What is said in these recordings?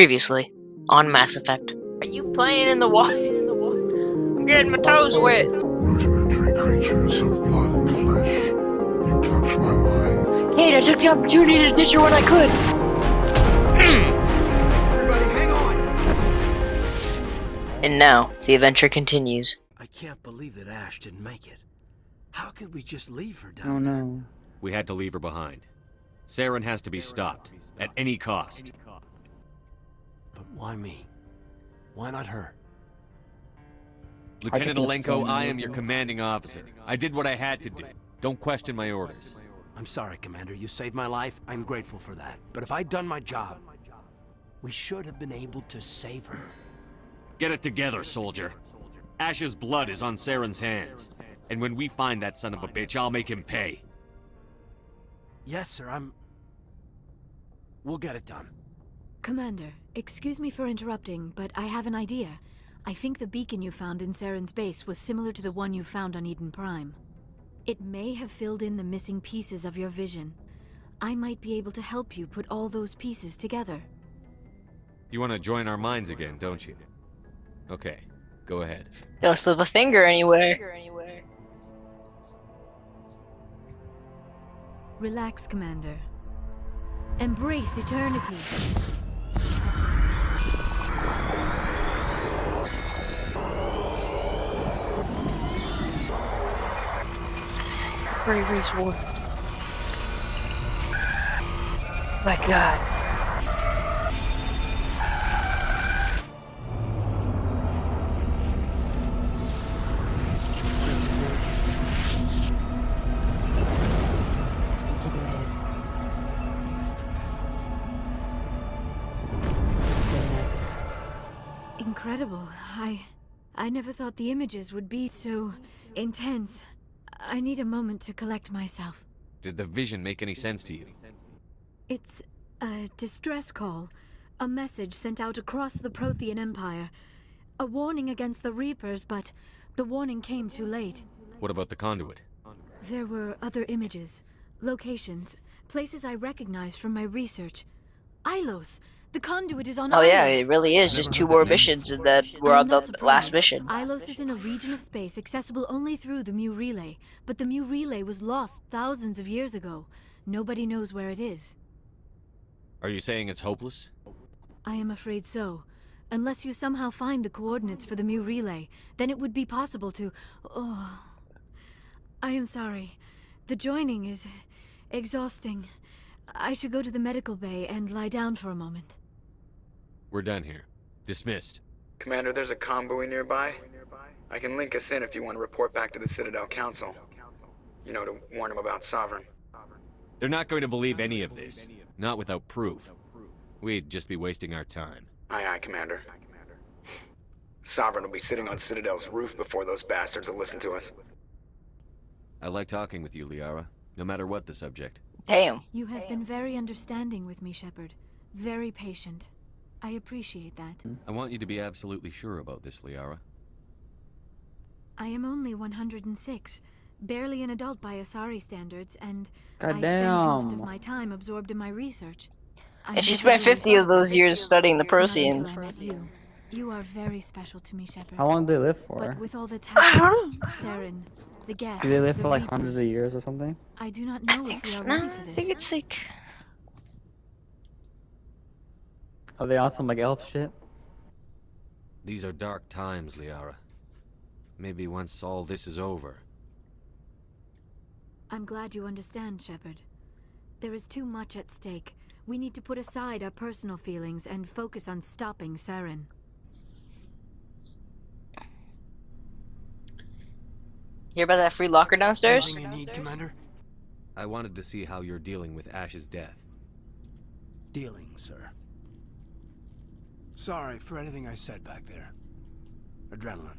Previously, on Mass Effect. Are you playing in the water? I'm getting my toes wet. Rudimentary creatures of blood and flesh. You touch my mind. Kate, I took the opportunity to ditch you when I could. Everybody, hang on! And now, the adventure continues. I can't believe that Ash didn't make it. How could we just leave her down Oh there? no. We had to leave her behind. Saren has to be stopped, at any cost. But why me? Why not her? Lieutenant can Alenko, assume I you- am your commanding officer. I did what I had to do. Don't question my orders. I'm sorry, Commander. You saved my life. I'm grateful for that. But if I'd done my job, we should have been able to save her. Get it together, soldier. Ash's blood is on Saren's hands. And when we find that son of a bitch, I'll make him pay. Yes, sir, We'll get it done. Commander, excuse me for interrupting, but I have an idea. I think the beacon you found in Saren's base was similar to the one you found on Eden Prime. It may have filled in the missing pieces of your vision. I might be able to help you put all those pieces together. You want to join our minds again, don't you? Okay, go ahead. Don't slip a finger anywhere. Relax, Commander. Embrace eternity. Pretty race war. My God. Incredible. I never thought the images would be so intense. I need a moment to collect myself. Did the vision make any sense to you? It's a distress call. A message sent out across the Prothean Empire. A warning against the Reapers, but the warning came too late. What about the conduit? There were other images, locations, places I recognized from my research. Ilos! The conduit is on Oh Ilos! yeah, it really is. Just two more missions that were on I'm the not last surprised. mission. Ilos is in a region of space accessible only through the Mu Relay, but the Mu Relay was lost thousands of years ago. Nobody knows where it is. Are you saying it's hopeless? I am afraid so. Unless you somehow find the coordinates for the Mu Relay, then it would be possible to... Oh... I am sorry. The joining is... exhausting. I should go to the medical bay and lie down for a moment. We're done here. Dismissed. Commander, there's a convoy nearby. I can link us in if you want to report back to the Citadel Council. You know, to warn them about Sovereign. They're not going to believe any of this. Not without proof. We'd just be wasting our time. Aye, aye, Commander. Sovereign will be sitting on Citadel's roof before those bastards will listen to us. I like talking with you, Liara. No matter what the subject. Damn. You have been very understanding with me, Shepard. Very patient. I appreciate that. I want you to be absolutely sure about this, Liara. I am only 106, barely an adult by Asari standards, and I spend Goddamn. most of my time absorbed in my research. I And she never spent really 50 of thought those years studying the not until Protheans. I met you. You are very special to me, Shepard. How long do they live for? But with all the I talent, don't know. Saren, the Geth, Do they live the for like Reapers, hundreds of years or something? I do not I know think if we so. are No, ready for I this. think it's like... Are they on some like elf shit? These are dark times, Liara. Maybe once all this is over. I'm glad you understand, Shepard. There is too much at stake. We need to put aside our personal feelings and focus on stopping Saren. Hear about that free locker downstairs? Anything you need, Commander? I wanted to see how you're dealing with Ash's death. Dealing, sir. Sorry for anything I said back there. Adrenaline.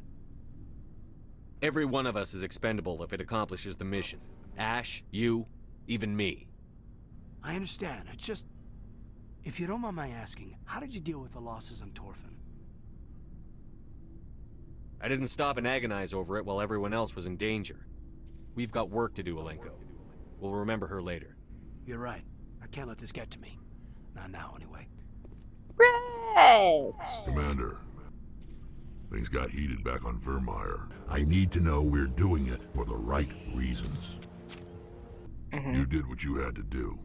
Every one of us is expendable if it accomplishes the mission. Ash, you, even me. I understand. It's just... If you don't mind my asking, how did you deal with the losses on Torfin? I didn't stop and agonize over it while everyone else was in danger. We've got work to do, Alenko. We'll remember her later. You're right. I can't let this get to me. Not now, anyway. What? Commander, things got heated back on Vermeer. I need to know we're doing it for the right reasons. You did what you had to do.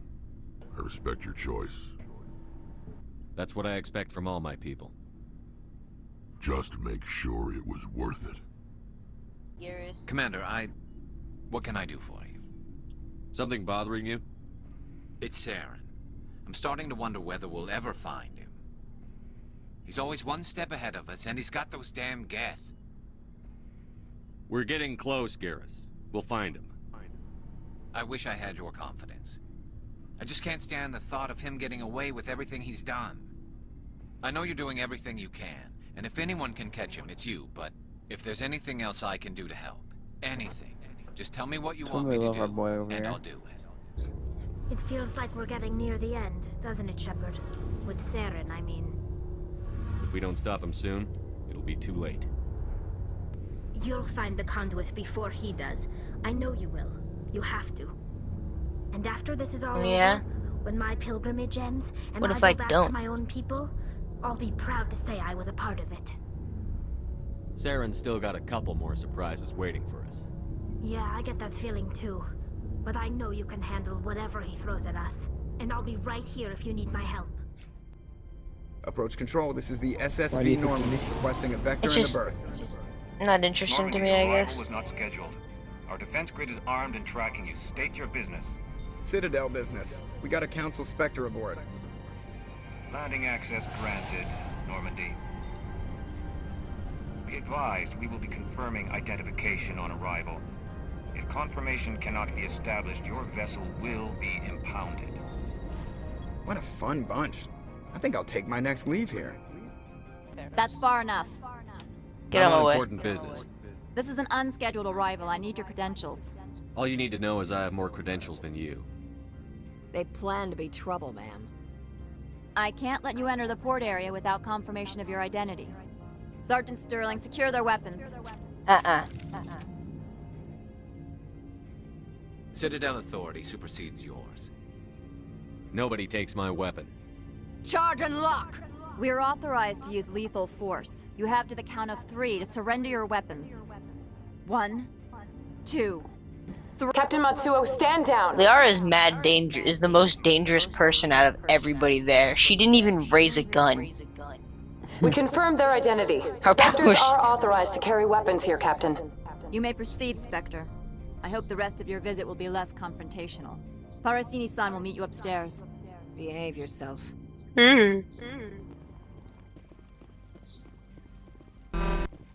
I respect your choice. That's what I expect from all my people. Just make sure it was worth it. Commander, what can I do for you? Something bothering you? It's Saren. I'm starting to wonder whether we'll ever find him. He's always one step ahead of us, and he's got those damn Geth. We're getting close, Garrus. We'll find him. I wish I had your confidence. I just can't stand the thought of him getting away with everything he's done. I know you're doing everything you can, and if anyone can catch him, it's you, but if there's anything else I can do to help, anything, just tell me what you want me to do, and I'll do it. It feels like we're getting near the end, doesn't it, Shepard? With Saren, I mean. If we don't stop him soon, it'll be too late. You'll find the conduit before he does. I know you will. You have to. And after this is all over, when my pilgrimage ends, and What I if go I back don't? to my own people, I'll be proud to say I was a part of it. Saren's still got a couple more surprises waiting for us. Yeah, I get that feeling too. But I know you can handle whatever he throws at us. And I'll be right here if you need my help. Approach control, this is the Why do you SSV think Normandy, requesting a vector It's and a just- berth. Not interesting to me, I Arrival guess. was not scheduled. Our defense grid is armed and tracking you. State your business. Citadel business. We got a Council Spectre aboard. Landing access granted, Normandy. Be advised, we will be confirming identification on arrival. If confirmation cannot be established, your vessel will be impounded. What a fun bunch. I think I'll take my next leave here. That's far enough. Get I'm on on my way. important business. This is an unscheduled arrival. I need your credentials. All you need to know is I have more credentials than you. They plan to be trouble, ma'am. I can't let you enter the port area without confirmation of your identity. Sergeant Sterling, secure their weapons. Citadel authority supersedes yours. Nobody takes my weapon. Charge and lock! We're authorized to use lethal force. You have to the count of 3 to surrender your weapons. 1, 2, 3. Captain Matsuo, stand down! Liara is the most dangerous person out of everybody there. She didn't even raise a gun. We confirmed their identity. Our Spectres powers. are authorized to carry weapons here, Captain. You may proceed, Spectre. I hope the rest of your visit will be less confrontational. Parasini-san will meet you upstairs. Behave yourself.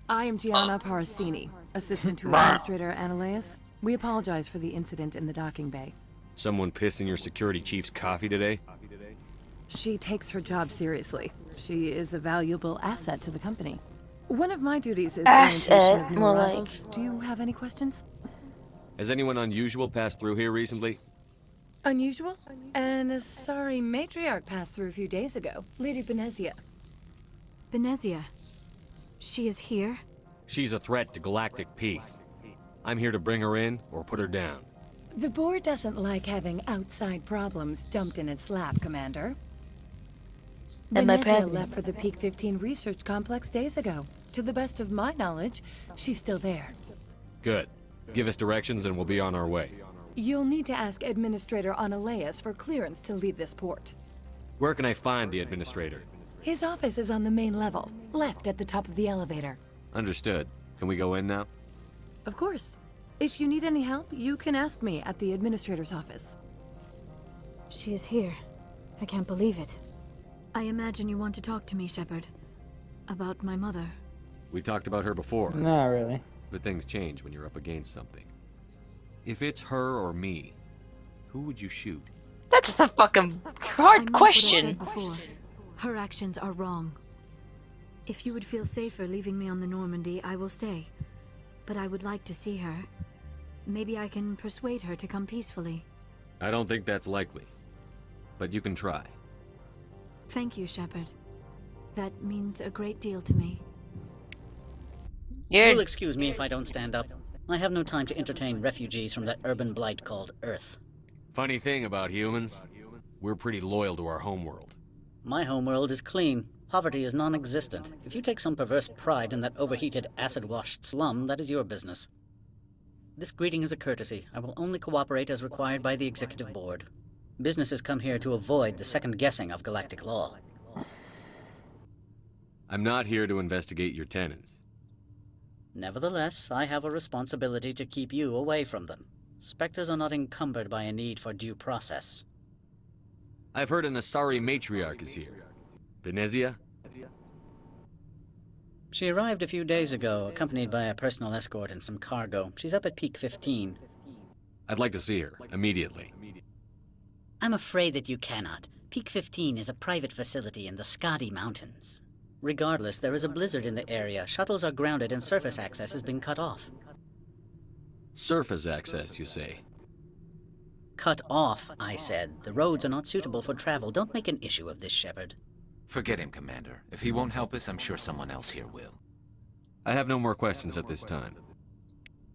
I am Gianna Parasini, assistant to Administrator Ananias. We apologize for the incident in the docking bay. Someone pissed in your security chief's coffee today? She takes her job seriously. She is a valuable asset to the company. One of my duties is orientation of new more arrivals. Do you have any questions? Has anyone unusual passed through here recently? Unusual? And a sorry matriarch passed through a few days ago. Lady Benezia. Benezia. She is here? She's a threat to galactic peace. I'm here to bring her in or put her down. The board doesn't like having outside problems dumped in its lap, Commander. And my Benezia pen. left for the Peak 15 research complex days ago. To the best of my knowledge, she's still there. Good. Give us directions and we'll be on our way. You'll need to ask Administrator Ananias for clearance to leave this port. Where can I find the administrator? His office is on the main level, left at the top of the elevator. Understood. Can we go in now? Of course. If you need any help, you can ask me at the Administrator's office. She is here. I can't believe it. I imagine you want to talk to me, Shepard. About my mother. We talked about her before. Not really. But things change when you're up against something. If it's her or me, who would you shoot? That's a fucking I hard meant what I question. said before. Her actions are wrong. If you would feel safer leaving me on the Normandy, I will stay. But I would like to see her. Maybe I can persuade her to come peacefully. I don't think that's likely. But you can try. Thank you, Shepard. That means a great deal to me. You'll excuse me if I don't stand up. I have no time to entertain refugees from that urban blight called Earth. Funny thing about humans, we're pretty loyal to our homeworld. My homeworld is clean. Poverty is non-existent. If you take some perverse pride in that overheated, acid-washed slum, that is your business. This greeting is a courtesy. I will only cooperate as required by the Executive Board. Businesses come here to avoid the second-guessing of galactic law. I'm not here to investigate your tenants. Nevertheless, I have a responsibility to keep you away from them. Spectres are not encumbered by a need for due process. I've heard an Asari matriarch is here. Venezia? She arrived a few days ago, accompanied by a personal escort and some cargo. She's up at Peak 15. I'd like to see her, immediately. I'm afraid that you cannot. Peak 15 is a private facility in the Skadi Mountains. Regardless, there is a blizzard in the area. Shuttles are grounded and surface access has been cut off. Surface access, you say? Cut off, I said. The roads are not suitable for travel. Don't make an issue of this, Shepard. Forget him, Commander. If he won't help us, I'm sure someone else here will. I have no more questions at this time.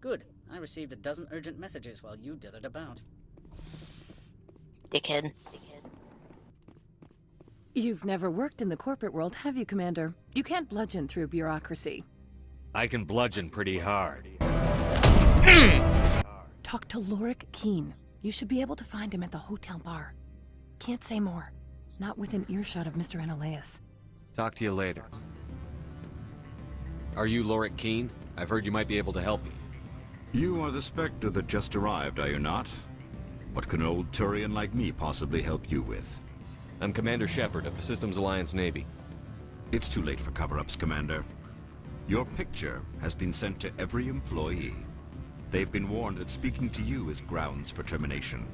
Good. I received a dozen urgent messages while you dithered about. Dickhead. You've never worked in the corporate world, have you, Commander? You can't bludgeon through bureaucracy. I can bludgeon pretty hard. Talk to Lorik Keene. You should be able to find him at the hotel bar. Can't say more. Not within earshot of Mr. Analaeus. Talk to you later. Are you Lorik Keene? I've heard you might be able to help me. You are the Spectre that just arrived, are you not? What can an old Turian like me possibly help you with? I'm Commander Shepard of the Systems Alliance Navy. It's too late for cover-ups, Commander. Your picture has been sent to every employee. They've been warned that speaking to you is grounds for termination.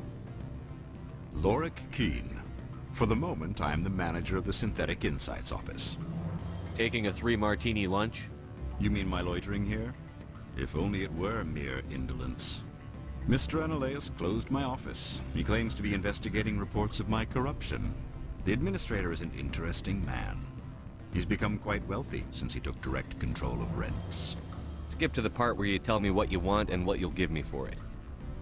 Lorik Keene. For the moment, I am the manager of the Synthetic Insights Office. Taking a 3-martini lunch? You mean my loitering here? If only it were mere indolence. Mr. Analaeus closed my office. He claims to be investigating reports of my corruption. The administrator is an interesting man. He's become quite wealthy since he took direct control of rents. Skip to the part where you tell me what you want and what you'll give me for it.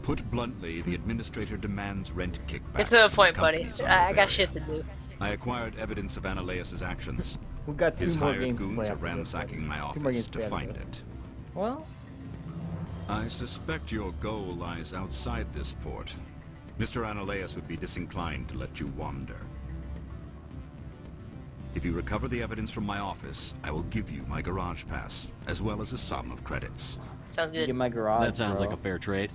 Put bluntly, the administrator demands rent kickbacks. Get to the point, buddy. I got shit to do. I acquired evidence of Analaeus' actions. We got His 2 more hired games to goons play are after this, ransacking my 2 more office games to play after find this. it. Well, I suspect your goal lies outside this port. Mr. Analaeus would be disinclined to let you wander. If you recover the evidence from my office, I will give you my garage pass, as well as a sum of credits. Sounds good. get my garage, That sounds bro. like a fair trade.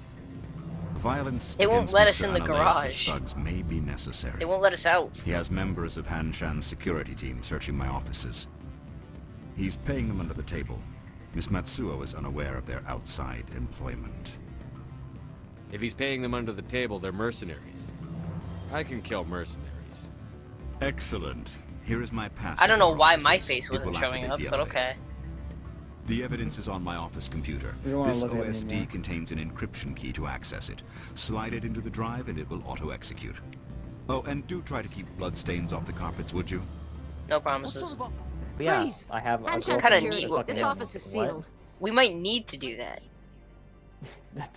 Violence They won't against let us Mr. in the Analaeus' garage. thugs may be necessary. They won't let us out. He has members of Han Shan's security team searching my offices. He's paying them under the table. Miss Matsuo is unaware of their outside employment. If he's paying them under the table, they're mercenaries. I can kill mercenaries. Excellent. Here is my pass. I don't know to your why my offices. face It wasn't will showing activate up, the but elevator. okay. The evidence is on my office computer. We don't wanna This look at it OSD anymore. contains an encryption key to access it. Slide it into the drive and it will auto-execute. Oh, and do try to keep bloodstains off the carpets, would you? No promises. But yeah, Freeze! I have a Hand girlfriend Kinda check neat. security. fucking- This office is What? sealed. We might need to do that.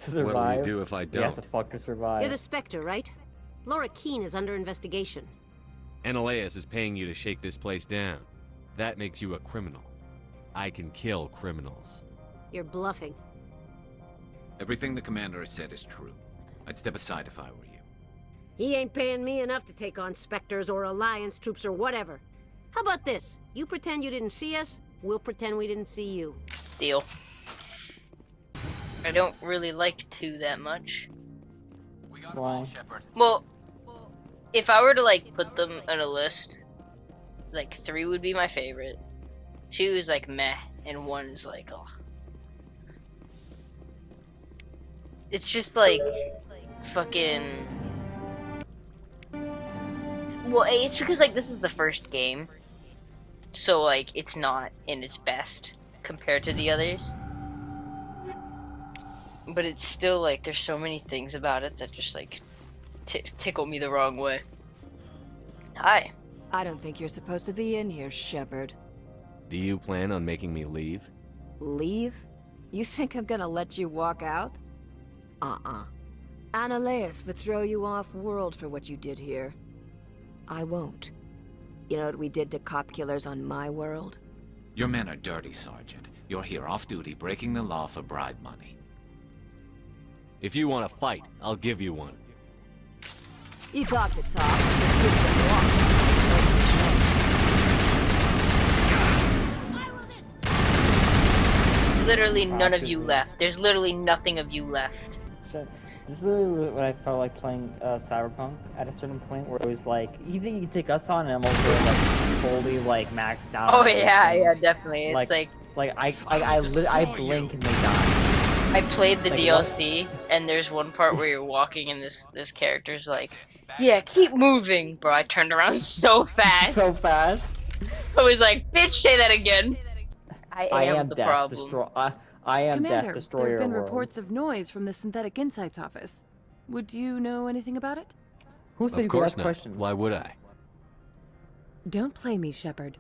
To survive. What will you do if I We have don't? to fuck to survive. You're the Spectre, right? Laura Keene is under investigation. Analaeus is paying you to shake this place down. That makes you a criminal. I can kill criminals. You're bluffing. Everything the Commander has said is true. I'd step aside if I were you. He ain't paying me enough to take on Spectres or Alliance troops or whatever. How about this? You pretend you didn't see us, we'll pretend we didn't see you. Deal. I don't really like 2 that much. Why? Well, if I were to like put them on a list, like 3 would be my favorite. 2 is like meh, and 1 is like oh. It's just like fucking. Well, it's because like this is the first game, so like it's not in its best compared to the others. But it's still like there's so many things about it that just like tickle me the wrong way. Hi. I don't think you're supposed to be in here, Shepard. Do you plan on making me leave? Leave? You think I'm gonna let you walk out? Analaeus would throw you off-world for what you did here. I won't. You know what we did to cop killers on my world? Your men are dirty, Sergeant. You're here off duty, breaking the law for bribe money. If you want to fight, I'll give you one. You talk the talk. Let's see if you walk. Literally none of you left. There's literally nothing of you left. Shit. This is literally what I felt like playing Cyberpunk at a certain point, where it was like, you think you can take us on, and I'm also like fully like maxed out. Oh yeah, definitely. It's I blink and they die. I played the Like, DLC, and there's one part where you're walking, and this character's like, "Yeah, keep moving, bro." I turned around so fast. So fast. I was like, "Bitch, say that again." I am the Death problem. I am Commander, Death Destroyer. there have been world. reports of noise from the Synthetic Insights office. Would you know anything about it? Who said Of you could course ask not. questions? Why would I? Don't play me, Shepard.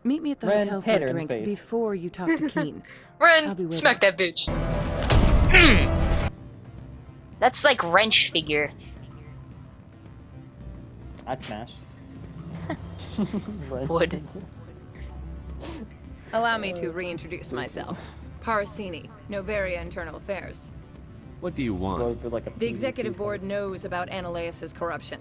Meet me at the Ren, hotel for hit a her in the drink face. before you talk to Keen. I'll Ren, be waiting. smack that bitch. That's like wrench figure. I'd smash. Would. Allow me to reintroduce myself. Parasini, Noveria Internal Affairs. What do you want? The executive board knows about Ananias' corruption.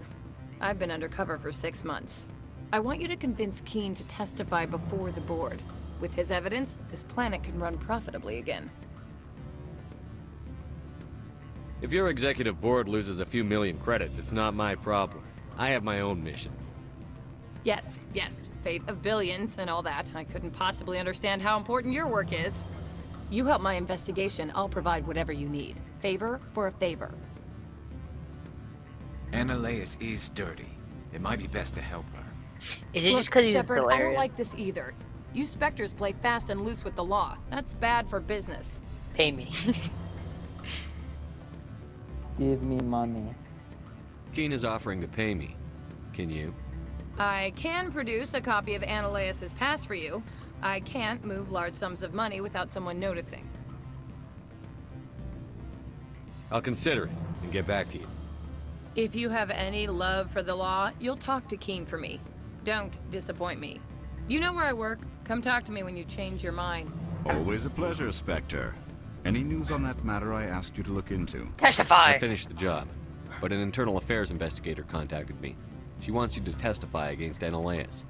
I've been undercover for 6 months. I want you to convince Keen to testify before the board. With his evidence, this planet can run profitably again. If your executive board loses a few million credits, it's not my problem. I have my own mission. Yes, fate of billions and all that. I couldn't possibly understand how important your work is. You help my investigation, I'll provide whatever you need. Favor for a favor. Ananias is dirty. It might be best to help her. Is it Look, just because he's a Shepard, I don't Solarian? like this either. You Spectres play fast and loose with the law. That's bad for business. Pay me. Give me money. Keen is offering to pay me. Can you? I can produce a copy of Ananias' pass for you. I can't move large sums of money without someone noticing. I'll consider it and get back to you. If you have any love for the law, you'll talk to Keen for me. Don't disappoint me. You know where I work. Come talk to me when you change your mind. Always a pleasure, Spectre. Any news on that matter I asked you to look into? Testify! I finished the job, but an internal affairs investigator contacted me. She wants you to testify against Ananias.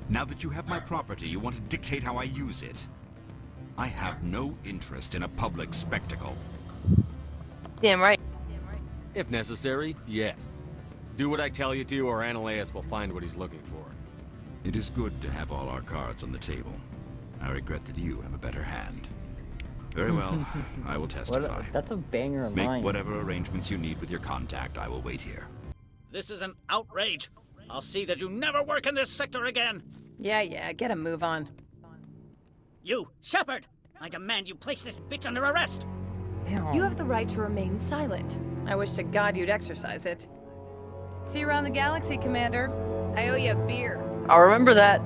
Now that you have my property, you want to dictate how I use it? I have no interest in a public spectacle. Damn right. If necessary, yes. Do what I tell you to, or Ananias will find what he's looking for. It is good to have all our cards on the table. I regret that you have a better hand. Very well, I will testify. That's a banger Make line. whatever arrangements you need with your contact. I will wait here. This is an outrage. I'll see that you never work in this sector again. Yeah, get a move on. You, Shepard! I demand you place this bitch under arrest. You have the right to remain silent. I wish to God you'd exercise it. See you around the galaxy, Commander. I owe you a beer. I'll remember that.